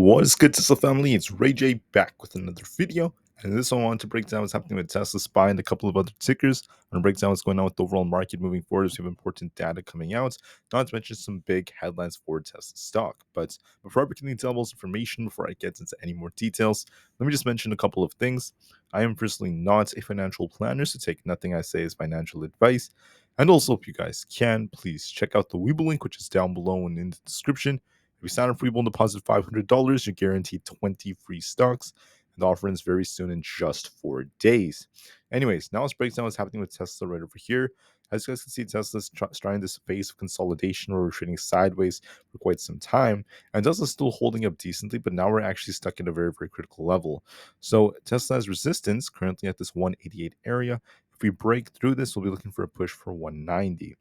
What is good, Tesla family? It's Ray J back with another video. And in this one, I want to break down what's happening with Tesla SPY and a couple of other tickers. I'm going to break down what's going on with the overall market moving forward as we have important data coming out, not to mention some big headlines for Tesla stock. But before I begin the details information, before I get into any more details, let me just mention a couple of things. I am personally not a financial planner, so take nothing I say as financial advice. And also, if you guys can, please check out the Weeble link, which is down below and in the description. If you sign up for Weeble and deposit $500, you're guaranteed 20 free stocks. And the offer ends very soon in just 4 days. Anyways, now let's break down what's happening with Tesla right over here. As you guys can see, Tesla's trying this phase of consolidation where we're trading sideways for quite some time. And Tesla's still holding up decently, but now we're actually stuck at a very, very critical level. So Tesla has resistance currently at this 188 area. If we break through this, we'll be looking for a push for 190.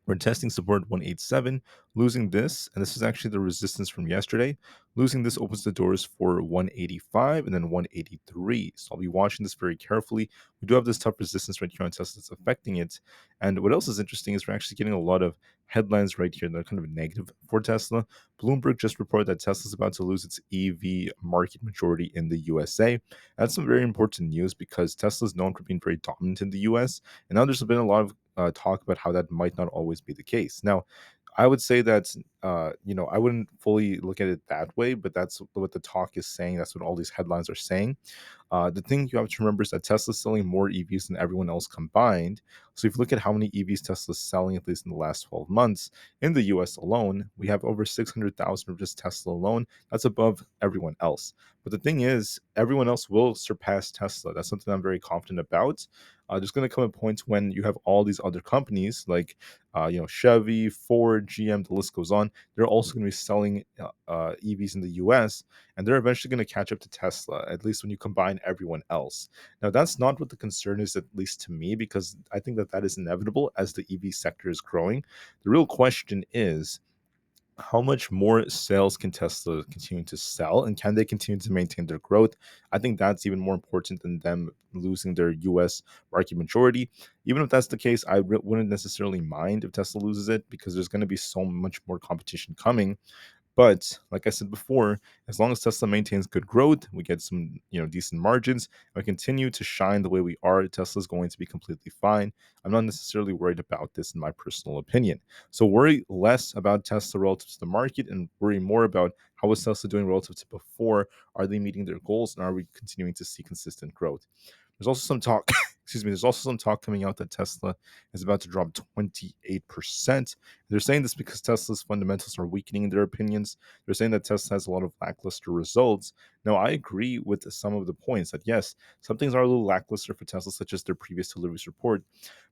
We're testing support 187, losing this, and this is actually the resistance from yesterday. Losing this opens the doors for 185 and then 183. So I'll be watching this very carefully. We do have this tough resistance right here on Tesla that's affecting it. And what else is interesting is we're actually getting a lot of headlines right here that are kind of negative for Tesla. Bloomberg just reported that Tesla's about to lose its EV market majority in the USA. That's some very important news because Tesla is known for being very dominant in the US. And now there's been a lot of talk about how that might not always be the case. Now, I would say that I wouldn't fully look at it that way, but that's what the talk is saying. That's what all these headlines are saying. The thing you have to remember is that Tesla's selling more EVs than everyone else combined. So if you look at how many EVs Tesla's selling, at least in the last 12 months, in the US alone, we have over 600,000 of just Tesla alone. That's above everyone else. But the thing is, everyone else will surpass Tesla. That's something I'm very confident about. There's going to come a point when you have all these other companies like Chevy, Ford, GM, the list goes on. They're also going to be selling EVs in the US, and they're eventually going to catch up to Tesla, at least when you combine everyone else. Now, that's not what the concern is, at least to me, because I think that that is inevitable as the EV sector is growing. The real question is, how much more sales can Tesla continue to sell, and can they continue to maintain their growth? I think that's even more important than them losing their US market majority. Even if that's the case, I wouldn't necessarily mind if Tesla loses it because there's going to be so much more competition coming. But like I said before, as long as Tesla maintains good growth, we get some decent margins, and we continue to shine the way we are, Tesla's going to be completely fine. I'm not necessarily worried about this in my personal opinion. So worry less about Tesla relative to the market and worry more about how is Tesla doing relative to before. Are they meeting their goals, and are we continuing to see consistent growth? There's also some talk, excuse me, there's also some talk coming out that Tesla is about to drop 28%. They're saying this because Tesla's fundamentals are weakening in their opinions. They're saying that Tesla has a lot of lackluster results. Now, I agree with some of the points that yes, some things are a little lackluster for Tesla, such as their previous deliveries report,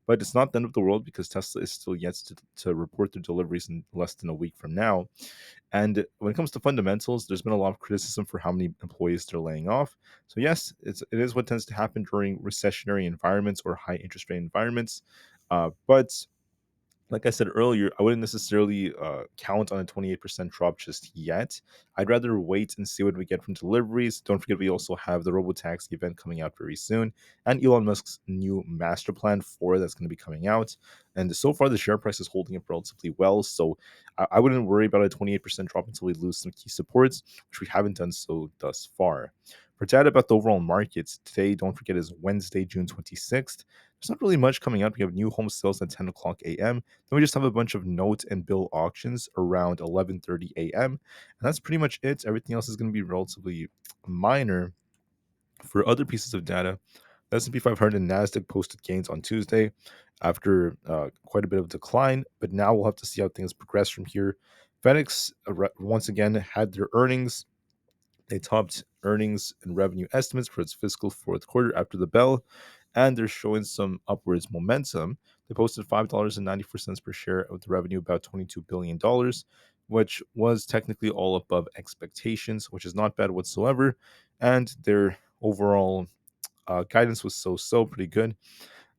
but it's not the end of the world because Tesla is still yet to report their deliveries in less than a week from now. And when it comes to fundamentals, there's been a lot of criticism for how many employees they're laying off. So yes, it is what tends to happen during recessionary environments or high interest rate environments. But like I said earlier, I wouldn't necessarily count on a 28% drop just yet. I'd rather wait and see what we get from deliveries. Don't forget, we also have the Robotaxi event coming out very soon, and Elon Musk's new master plan 4 that's going to be coming out. And so far, the share price is holding up relatively well. So I wouldn't worry about a 28% drop until we lose some key supports, which we haven't done so thus far. For data about the overall markets, today, don't forget, is Wednesday, June 26th. There's not really much coming up. We have new home sales at 10 o'clock a.m. Then we just have a bunch of note and bill auctions around 11:30 a.m. And that's pretty much it. Everything else is going to be relatively minor. For other pieces of data, the S&P 500 and Nasdaq posted gains on Tuesday after quite a bit of decline, but now we'll have to see how things progress from here. FedEx once again had their earnings. They topped earnings and revenue estimates for its fiscal fourth quarter after the bell, and they're showing some upwards momentum. They posted $5.94 per share with revenue about $22 billion, which was technically all above expectations, which is not bad whatsoever. And their overall guidance was so pretty good.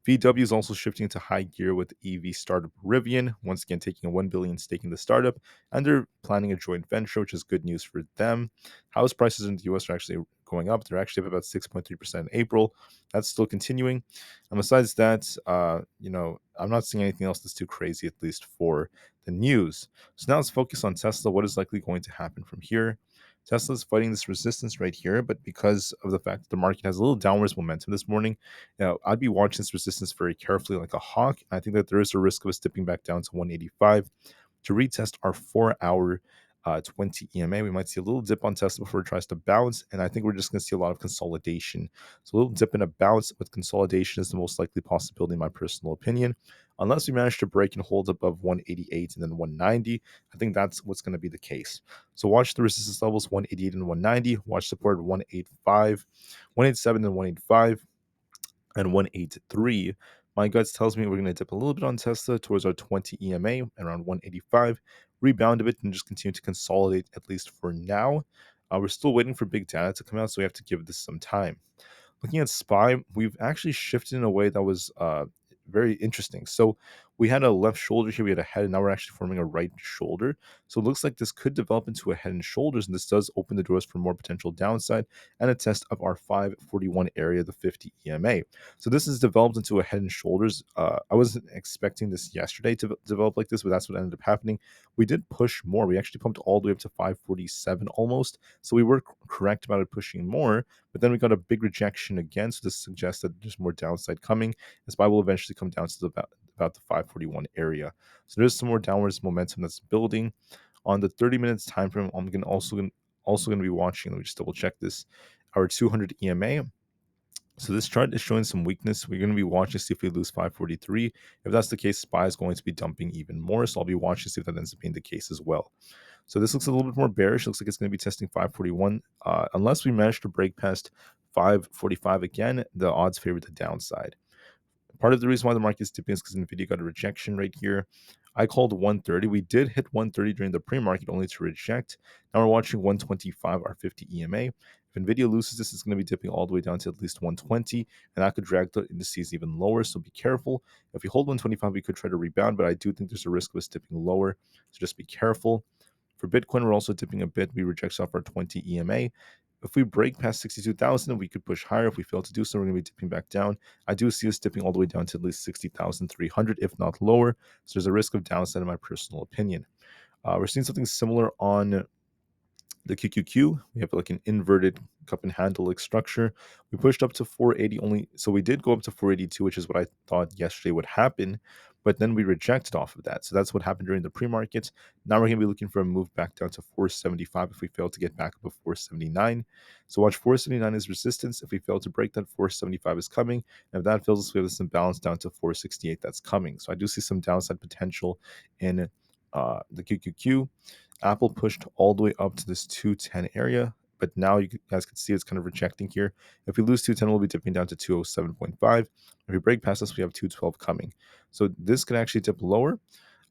VW is also shifting to high gear with EV startup Rivian, once again taking a $1 billion stake in the startup, and they're planning a joint venture, which is good news for them. House prices in the US are actually going up. They're actually up about 6.3% in April. That's still continuing. And besides that, I'm not seeing anything else that's too crazy, at least for the news. So now let's focus on Tesla. What is likely going to happen from here? Tesla's fighting this resistance right here, but because of the fact that the market has a little downwards momentum this morning, I'd be watching this resistance very carefully like a hawk. I think that there is a risk of us dipping back down to 185 to retest our 4-hour 20 EMA. We might see a little dip on Tesla before it tries to bounce, and I think we're just going to see a lot of consolidation. So a little dip and a bounce with consolidation is the most likely possibility in my personal opinion. Unless we manage to break and hold above 188 and then 190, I think that's what's going to be the case. So watch the resistance levels 188 and 190. Watch support 185, 187 and 185 and 183. My guts tells me we're going to dip a little bit on Tesla towards our 20 EMA around 185, rebound a bit, and just continue to consolidate at least for now. We're still waiting for big data to come out, so we have to give this some time. Looking at SPY, we've actually shifted in a way that was very interesting. So we had a left shoulder here, we had a head, and now we're actually forming a right shoulder. So it looks like this could develop into a head and shoulders, and this does open the doors for more potential downside and a test of our 541 area, the 50 EMA. So this has developed into a head and shoulders. I wasn't expecting this yesterday to develop like this, but that's what ended up happening. We did push more. We actually pumped all the way up to 547 almost. So we were correct about it pushing more, but then we got a big rejection again. So this suggests that there's more downside coming. The SPY will eventually come down to about the 541 area. So there's some more downwards momentum that's building. On the 30 minutes time frame, I'm also going to be watching. Let me just double check this. Our 200 EMA. So this chart is showing some weakness. We're going to be watching to see if we lose 543. If that's the case, SPY is going to be dumping even more. So I'll be watching to see if that ends up being the case as well. So this looks a little bit more bearish. Looks like it's going to be testing 541. Unless we manage to break past 545 again, the odds favor the downside. Part of the reason why the market is dipping is because Nvidia got a rejection right here. I called 130. We did hit 130 during the pre-market only to reject. Now we're watching 125, our 50 EMA. If Nvidia loses this, it's going to be dipping all the way down to at least 120, and that could drag the indices even lower. So be careful. If we hold 125, we could try to rebound, but I do think there's a risk of us dipping lower. So just be careful. For Bitcoin, we're also dipping a bit. We reject off our 20 EMA. If we break past 62,000, we could push higher. If we fail to do so, we're going to be dipping back down. I do see us dipping all the way down to at least 60,300, if not lower. So there's a risk of downside in my personal opinion. We're seeing something similar on the QQQ. We have like an inverted cup and handle like structure. We pushed up to 480 only. So we did go up to 482, which is what I thought yesterday would happen. But then we rejected off of that. So that's what happened during the pre-market. Now we're going to be looking for a move back down to 475 if we fail to get back above 479. So watch 479 as resistance. If we fail to break that, 475 is coming. And if that fails us, we have this imbalance down to 468 that's coming. So I do see some downside potential in the QQQ. Aapl pushed all the way up to this 210 area, but now you guys can see it's kind of rejecting here. If we lose 210, we'll be dipping down to 207.5. If we break past this, we have 212 coming. So this can actually dip lower.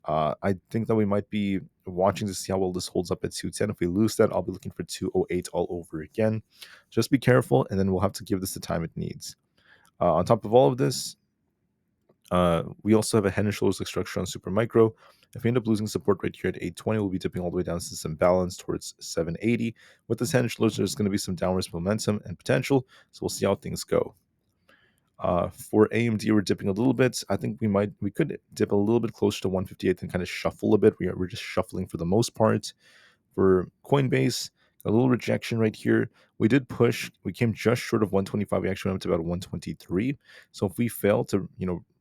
I think that we might be watching to see how well this holds up at 210. If we lose that, I'll be looking for 208 all over again. Just be careful, and then we'll have to give this the time it needs. On top of all of this, we also have a head and shoulders like structure on super micro. If we end up losing support right here at 820, we'll be dipping all the way down to some balance towards 780. With this head and shoulders, there's going to be some downwards momentum and potential, so we'll see how things go. For AMD, we're dipping a little bit. I think we could dip a little bit closer to 158 and kind of shuffle a bit. We're just shuffling for the most part. For Coinbase, a little rejection right here. We did push. We came just short of 125. We actually went up to about 123. So if we fail to,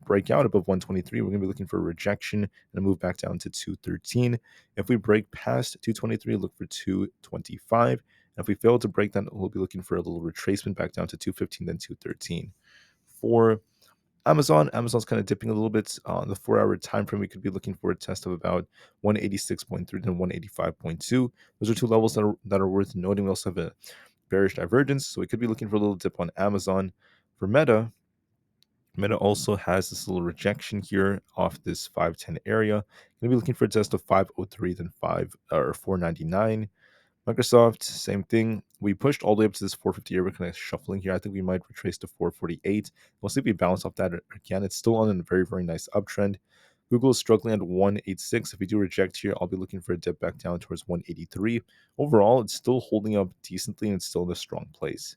break out above 123, we're going to be looking for a rejection and a move back down to 213. If we break past 223, look for 225. And if we fail to break that, we'll be looking for a little retracement back down to 215, then 213. For Amazon's kind of dipping a little bit on the 4-hour time frame. We could be looking for a test of about 186.3 to 185.2. Those are two levels that are worth noting. We also have a bearish divergence, so we could be looking for a little dip on Amazon. For Meta also has this little rejection here off this 510 area. Going to be looking for a test of 503, then 499. Microsoft, same thing. We pushed all the way up to this 450 area. We're kind of shuffling here. I think we might retrace to 448. We'll see if we bounce off that again. It's still on a very, very nice uptrend. Google is struggling at 186. If we do reject here, I'll be looking for a dip back down towards 183. Overall, it's still holding up decently and it's still in a strong place.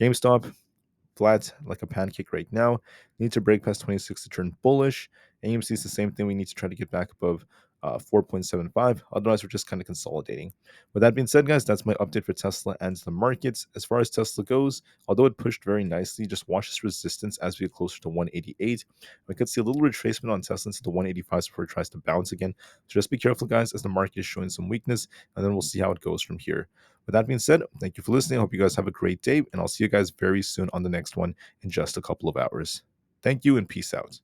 GameStop, flat like a pancake right now. Need to break past 26 to turn bullish. AMC is the same thing. We need to try to get back above 4.75. Otherwise, we're just kind of consolidating. With that being said, guys, that's my update for Tesla and the markets. As far as Tesla goes, although it pushed very nicely, just watch this resistance as we get closer to 188. We could see a little retracement on Tesla into the 185 before it tries to bounce again. So just be careful, guys, as the market is showing some weakness, and then we'll see how it goes from here. With that being said, thank you for listening. I hope you guys have a great day, and I'll see you guys very soon on the next one in just a couple of hours. Thank you and peace out.